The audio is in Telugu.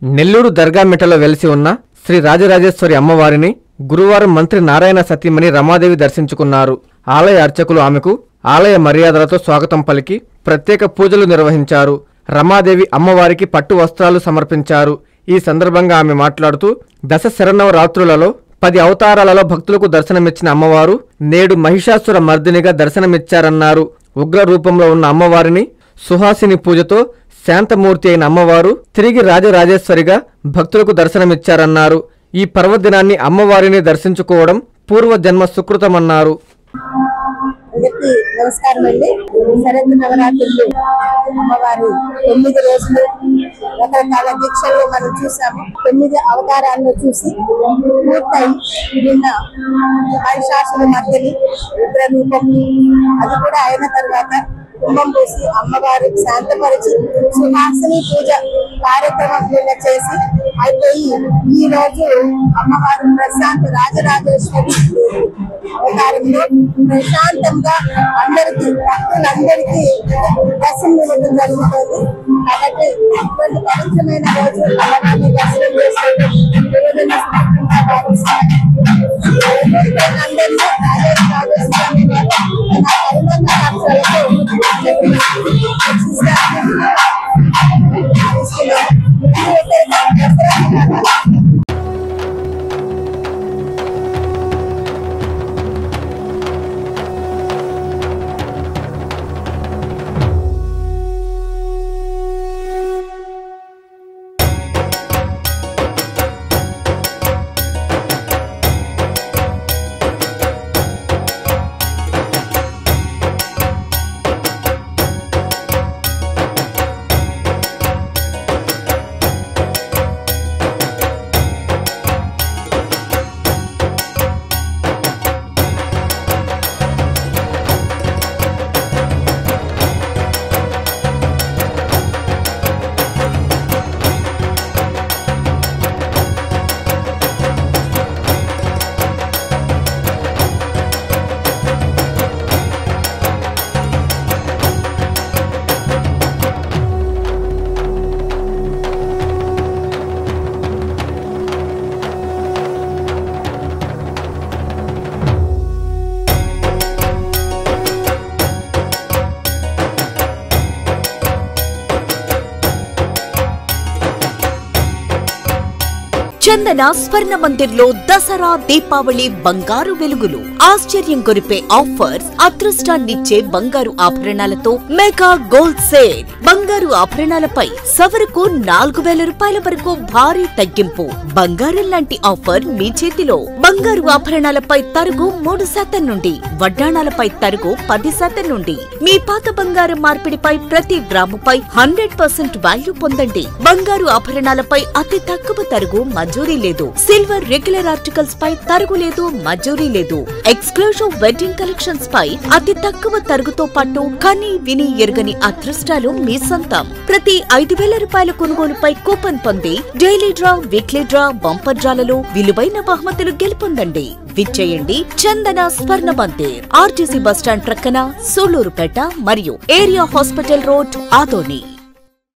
నెల్లూరు దర్గామిట్టలో వెలిసి ఉన్న శ్రీ రాజరాజేశ్వరి అమ్మవారిని గురువారం మంత్రి నారాయణ సతీమణి రమాదేవి దర్శించుకున్నారు. ఆలయ అర్చకులు ఆమెకు ఆలయ మర్యాదలతో స్వాగతం పలికి ప్రత్యేక పూజలు నిర్వహించారు. రమాదేవి అమ్మవారికి పట్టు వస్త్రాలు సమర్పించారు. ఈ సందర్భంగా ఆమె మాట్లాడుతూ దశ శరన్నవ రాత్రులలో 10 అవతారాలలో భక్తులకు దర్శనమిచ్చిన అమ్మవారు నేడు మహిషాసుర మర్దినిగా దర్శనమిచ్చారన్నారు. ఉగ్ర రూపంలో ఉన్న అమ్మవారిని సుహాసిని పూజతో శాంతమూర్తి అయిన అమ్మవారు తిరిగి రాజరాజేశ్వరిగా భక్తులకు దర్శనమిచ్చారన్నారు. ఈ పర్వదినాన్ని అమ్మవారిని దర్శించుకోవడం పూర్వజన్మ సుకృతమన్నారు. నమస్కారం అండి. శరద్ నవరాత్రులు అమ్మవారి 9 రోజులు రకరకాల దీక్షల్లో మనం చూసాము. 9 అవతారాలను చూసి పూర్తయి నిన్న మహిషాసుర మర్దిని ఉగ్ర రూపం అది కూడా అయిన తర్వాత కుంభం పోసి అమ్మవారు శాంతపరిచి సుహాసిని పూజ కార్యక్రమం చేసి అయిపోయి ఈ రోజు అమ్మవారు ప్రశాంత రాజరాజేశ్వరి అవతారంలో ప్రశాంతంగా అందరికీ భక్తులందరికీ దర్శనం ఇవ్వడం జరుగుతుంది. కాబట్టి ఇటువంటి పవిత్రమైన రోజు అమ్మవారిని దర్శనం చేసుకోవడం అందరినీ రాజేశ్వరి చందన స్వర్ణ మందిర్ లో దసరా దీపావళి బంగారు వెలుగులు ఆశ్చర్యం కొరిపే ఆఫర్స్ అదృష్టాన్నిచ్చే బంగారు ఆభరణాలతో మెగా గోల్డ్ సేల్. బంగారు ఆభరణాలపై సవరకు 4000 రూపాయల వరకు భారీ తగ్గింపు. బంగారం లాంటి ఆఫర్ మీ చేతిలో. బంగారు ఆభరణాలపై తరుగు 3% నుండి, వడ్డాణాలపై తరుగు 10% నుండి. మీ పాత బంగారం మార్పిడిపై ప్రతి గ్రాముపై 100% వాల్యూ పొందండి. బంగారు ఆభరణాలపై అతి తక్కువ తరుగు మంజూరీ లేదు. సిల్వర్ రెగ్యులర్ ఆర్టికల్స్ పై తరుగు లేదు, మంజూరీ లేదు. ఎక్స్క్లూజివ్ వెడ్డింగ్ కలెక్షన్స్ పై అతి తక్కువ తరుగుతో పాటు కని విని ఎరుగని అదృష్టాలు మీ సొంతం. ప్రతి 5000 రూపాయల కొనుగోలుపై కూపన్ పొంది daily draw, weekly draw, bumper డ్రాలలో విలువైన బహుమతులు గెలుపొందండి. విచ్చేయండి చందన స్వర్ణ మందిర్, ఆర్టీసీ బస్టాండ్ ప్రక్కన, సూళ్లూరుపేట మరియు ఏరియా హాస్పిటల్ రోడ్, ఆదోని.